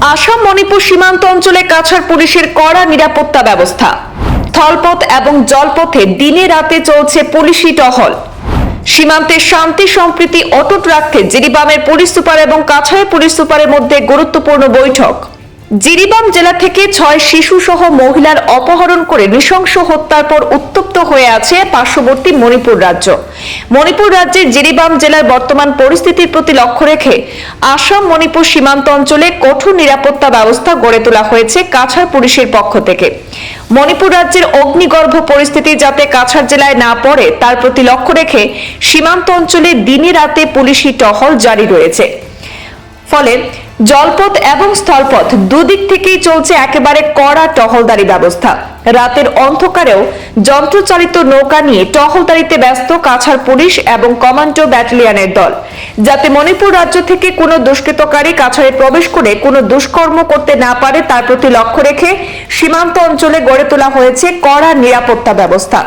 আসাম মণিপুর সীমান্ত অঞ্চলে কাছাড় পুলিশের কড়া নিরাপত্তা ব্যবস্থা। স্থলপথ এবং জলপথে দিনে রাতে চলছে পুলিশি টহল। সীমান্তের শান্তি সম্প্রীতি অটুট রাখতে জিরিবামের পুলিশ সুপার এবং কাছাড়ের পুলিশ সুপারের মধ্যে গুরুত্বপূর্ণ বৈঠক। জিরিবাম জেলা থেকে 6 শিশু সহ মহিলার অপহরণ করে নৃশংস হত্যার পর উত্তপ্ত হয়ে আছে পার্শ্ববর্তী মণিপুর রাজ্য। মণিপুর রাজ্যের জিরিবাম জেলার বর্তমান পরিস্থিতির প্রতি লক্ষ্য রেখে আসাম মণিপুর সীমান্ত অঞ্চলে কঠোর নিরাপত্তা ব্যবস্থা গড়ে তোলা হয়েছে কাছাড় পুলিশের পক্ষ থেকে। মণিপুর রাজ্যের অগ্নিগর্ভ পরিস্থিতি যাতে কাছাড় জেলায় না পড়ে তার প্রতি লক্ষ্য রেখে সীমান্ত অঞ্চলে দিনে রাতে পুলিশি টহল জারি রয়েছে। ফলে জলপথ এবং স্থলপথ দুদিক থেকেই চলছে একেবারে কড়া টহলদারি ব্যবস্থা। রাতের অন্ধকারেও যন্ত্রচালিত নৌকা নিয়ে টহলদারিতে ব্যস্ত কাছাড় পুলিশ এবং কমান্ডো ব্যাটালিয়নের দল, যাতে মণিপুর রাজ্য থেকে কোনো দুষ্কৃতকারী কাছাড়ে প্রবেশ করে কোনো দুষ্কর্ম করতে না পারে তার প্রতি লক্ষ্য রেখে সীমান্ত অঞ্চলে গড়ে তোলা হয়েছে কড়া নিরাপত্তা ব্যবস্থা।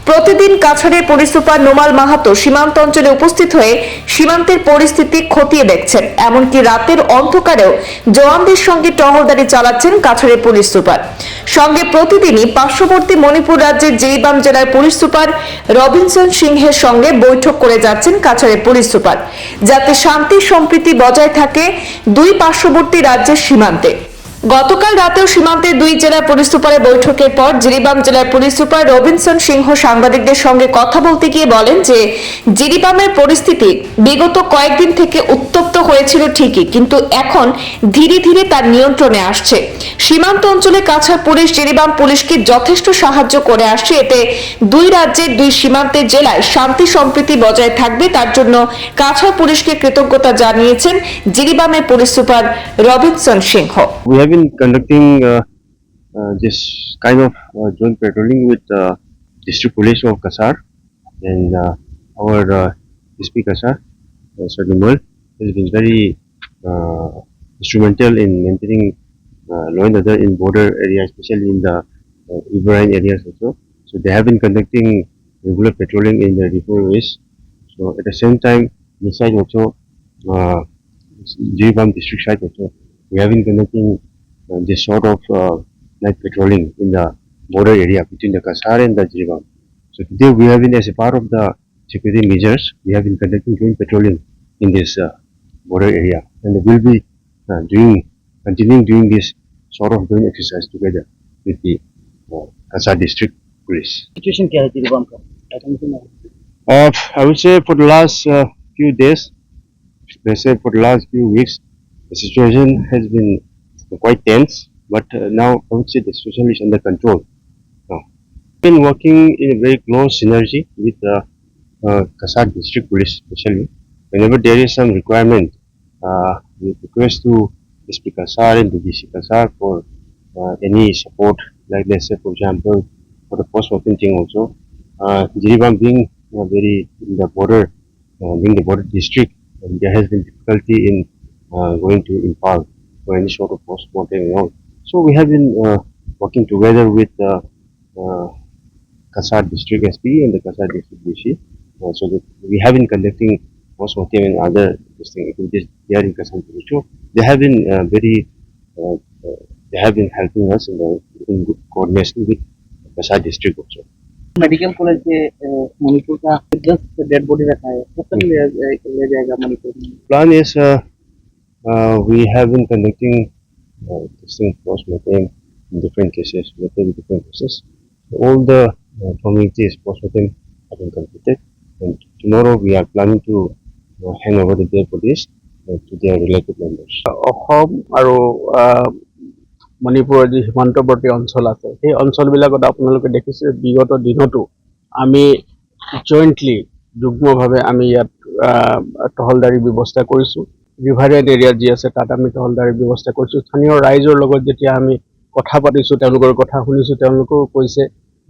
প্রতিদিন কাছাড়ের পুলিশ সুপার নোমাল মাহাতো সীমান্ত অঞ্চলে উপস্থিত হয়ে সীমান্তের পরিস্থিতি খতিয়ে দেখছেন। এমনকি রাতের অন্ধকারেও জওয়ানদের সঙ্গে টহলদারি চালাচ্ছেন কাছাড়ের পুলিশ সুপার। সঙ্গে প্রতিদিনই পার্শ্ববর্তী মণিপুর রাজ্যের জিরিবাম জেলার পুলিশ সুপার রবিনসন সিংহের সঙ্গে বৈঠক করে যাচ্ছেন কাছাড়ের পুলিশ সুপার, যাতে শান্তি সম্প্রীতি বজায় থাকে দুই পার্শ্ববর্তী রাজ্যের সীমান্তে। গতকাল রাতেও সীমান্তের দুই জেলার পুলিশ সুপারের বৈঠকের পর জিরিবাম জেলার পুলিশ সুপার রবিনসন সিংহ সাংবাদিকদের সঙ্গে কথা বলতে গিয়ে বলেন যে জিরিবামের পরিস্থিতি বিগত কয়েকদিন থেকে উত্তপ্ত হয়েছিল ঠিকই, কিন্তু এখন ধীরে ধীরে তার নিয়ন্ত্রণে আসছে। সীমান্ত অঞ্চলে কাছাড় পুলিশ জিরিবাম পুলিশকে যথেষ্ট সাহায্য করে আসছে। এতে দুই রাজ্যের দুই সীমান্তের জেলায় শান্তি সম্প্রীতি বজায় থাকবে, তার জন্য কাছাড় পুলিশকে কৃতজ্ঞতা জানিয়েছেন জিরিবামের police super Robinson Singh. We have been conducting this kind of joint patrolling with district police of Kasar, and our SP Kasar, Sir Numal, has been very instrumental in maintaining law and order in border areas, especially in the riverine areas also. So they have been conducting regular patrolling in the river ways. So at the same time, this side also, Jiribam district side also, we have been conducting this sort of night patrolling in the border area between the Kasar and the Jiribam. So today we have been, as a part of the security measures, we have been conducting joint patrolling in this border area, and we will be continuing doing this sort of joint exercise together with the Kasar district police. Situation क्या है जिरीबाम का? I would say for the last few days, let's say for the last few weeks, the situation has been quite tense, but now I would say the situation is under control. Now, we've been working in a very close synergy with the Kasar district police, especially whenever there is some requirement, we request to SP Kasar and the DC Kasar for any support, like let's say for example for the post-mortem thing also. Jiribam being very in the border, being the border district, and there has been difficulty in going to Impal for any sort of post-mortem and all. So we have been working together with Kasar district SP and the Kasar district DC, so that we have been conducting post-mortem and other activities here in Kasar district. So they have been they have been helping us in good coordination with Kasar district also. Medical college के मणिपुर का 10 dead body रखा है, कब तक ले जाएगा मणिपुर में? Plan is we have been conducting testing post-mortem in different cases, different cases. All the formalities post-mortem have been completed, and tomorrow we are planning to hand over the dead bodies to their related members. Assam আৰু মণিপুৰৰ যি সীমান্তৱৰ্তী অঞ্চল আছে সেই অঞ্চলবিলাকত আপোনালোকে দেখিছে বিগত দিনতো আমি জইণ্টলি যুগ্মভাৱে আমি ইয়াত টহলদাৰী ব্যৱস্থা কৰিছোঁ। ৰিভাৰেন এৰিয়াত যি আছে তাত আমি টহলদাৰী ব্যৱস্থা কৰিছোঁ। স্থানীয় ৰাইজৰ লগত যেতিয়া আমি কথা পাতিছোঁ, তেওঁলোকৰ কথা শুনিছোঁ, তেওঁলোকেও কৈছে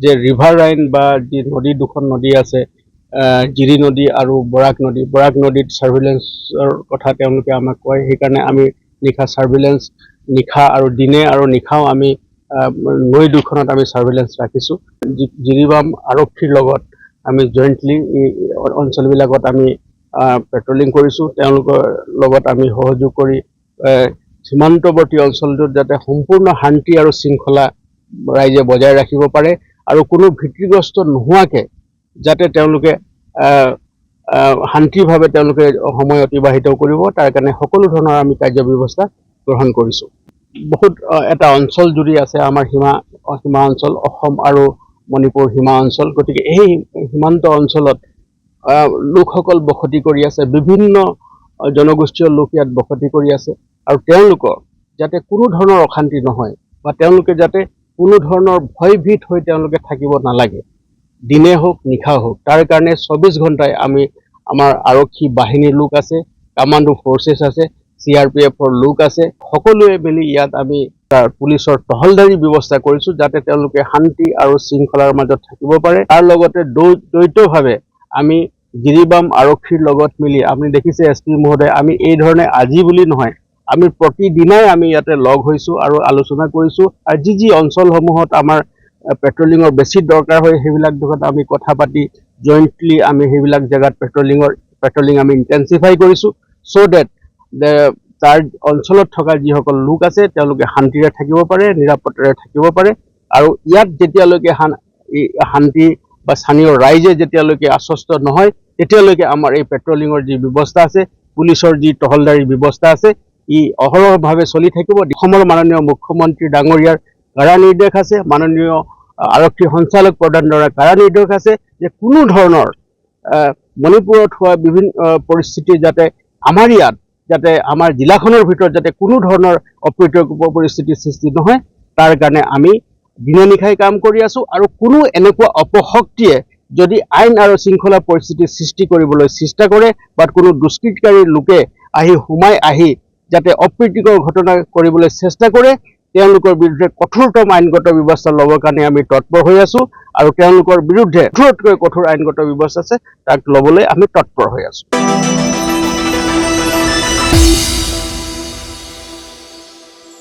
যে ৰিভাৰ ৰাইন বা যি নদী, দুখন নদী আছে, জিৰি নদী আৰু বৰাক নদীত ছাৰ্ভিলেঞ্চৰ কথা তেওঁলোকে আমাক কয়। সেইকাৰণে আমি নিশা ছাৰ্ভিলেঞ্চ, নিশা আৰু দিনে আৰু নিশাও আমি নৈ দুখনত আমি ছাৰ্ভিলেঞ্চ ৰাখিছোঁ। জিৰিবাম আৰক্ষীৰ লগত আমি জইণ্টলি এই অঞ্চলবিলাকত আমি পেট্ৰলিং কৰিছোঁ। তেওঁলোকৰ লগত আমি সহযোগ কৰি সীমান্তৱৰ্তী অঞ্চলটোত যাতে সম্পূৰ্ণ শান্তি আৰু শৃংখলা ৰাইজে বজাই ৰাখিব পাৰে আৰু কোনো ভীতিগ্ৰস্ত নোহোৱাকে যাতে তেওঁলোকে শান্তিভাৱে তেওঁলোকে সময় অতিবাহিত কৰিব, তাৰ কাৰণে সকলো ধৰণৰ আমি কাৰ্যব্যৱস্থা গ্ৰহণ কৰিছোঁ। বহুত এটা অঞ্চল জুৰি আছে আমাৰ সীমা অঞ্চল, অসম আৰু মণিপুৰ সীমা অঞ্চল। গতিকে এই সীমান্ত অঞ্চলত লোকসকল বসতি কৰি আছে, বিভিন্ন জনগোষ্ঠীয় লোক ইয়াত বসতি কৰি আছে আৰু তেওঁলোকৰ যাতে কোনো ধৰণৰ অশান্তি নহয় বা তেওঁলোকে যাতে কোনো ধৰণৰ ভয়ভীত হৈ তেওঁলোকে থাকিব নালাগে, দিনে হওক নিশা হওক, তাৰ কাৰণে 24 ঘণ্টাই আমাৰ আৰক্ষী বাহিনীৰ লোক আছে, কামাণ্ডো ফৰ্চেছ আছে, CRPFৰ লোক আছে, সকলোৱে মিলি ইয়াত আমি পুলিচৰ টহলদাৰী ব্যৱস্থা কৰিছোঁ যাতে তেওঁলোকে শান্তি আৰু শৃংখলাৰ মাজত থাকিব পাৰে। তাৰ লগতে দ্বৈতভাৱে আমি গিৰিবাম আৰক্ষীৰ লগত মিলি আপুনি দেখিছে SP মহোদয়, আমি এই ধৰণে আজি বুলি নহয়, আমি প্ৰতিদিনাই আমি ইয়াতে লগ হৈছোঁ আৰু আলোচনা কৰিছোঁ আৰু যি অঞ্চলসমূহত আমাৰ পেট্ৰলিঙৰ বেছি দৰকাৰ হয় সেইবিলাক জেগাত আমি কথা পাতি জইণ্টলি আমি সেইবিলাক জেগাত পেট্ৰলিং আমি ইণ্টেনচিফাই কৰিছোঁ চ' ডেট তাৰ অঞ্চলত থকা যিসকল লোক আছে তেওঁলোকে শান্তিৰে থাকিব পাৰে, নিৰাপত্তাৰে থাকিব পাৰে আৰু ইয়াত যেতিয়ালৈকে শান্তি বা স্থানীয় ৰাইজে যেতিয়ালৈকে আশ্বস্ত নহয় তেতিয়ালৈকে আমাৰ এই পেট্ৰলিঙৰ যি ব্যৱস্থা আছে, পুলিচৰ যি টহলদাৰী ব্যৱস্থা আছে, ই অহৰহভাৱে চলি থাকিব। অসমৰ মাননীয় মুখ্যমন্ত্ৰী ডাঙৰীয়াৰ কাৰা নিৰ্দেশ আছে, মাননীয় আৰক্ষী সঞ্চালক প্ৰধান দ্বাৰা কাৰা নিৰ্দেশ আছে যে কোনো ধৰণৰ মণিপুৰত হোৱা বিভিন্ন পৰিস্থিতি যাতে আমাৰ ইয়াত যাতে আমাৰ জিলাখনৰ ভিতৰত যাতে কোনো ধৰণৰ অপ্ৰীতিকৰ পৰিস্থিতিৰ সৃষ্টি নহয়, তাৰ কাৰণে আমি দিনে নিশাই কাম কৰি আছোঁ আৰু কোনো এনেকুৱা অপশক্তিয়ে যদি আইন আৰু শৃংখলা পৰিস্থিতিৰ সৃষ্টি কৰিবলৈ চেষ্টা কৰে বা কোনো দুষ্কৃতকাৰী লোকে সোমাই আহি যাতে অপ্ৰীতিকৰ ঘটনা কৰিবলৈ চেষ্টা কৰে, তেওঁলোকৰ বিৰুদ্ধে কঠোৰতম আইনগত ব্যৱস্থা ল'বৰ কাৰণে আমি তৎপৰ হৈ আছোঁ আৰু তেওঁলোকৰ বিৰুদ্ধে কঠোৰতকৈ কঠোৰ আইনগত ব্যৱস্থা আছে তাক ল'বলৈ আমি তৎপৰ হৈ আছোঁ।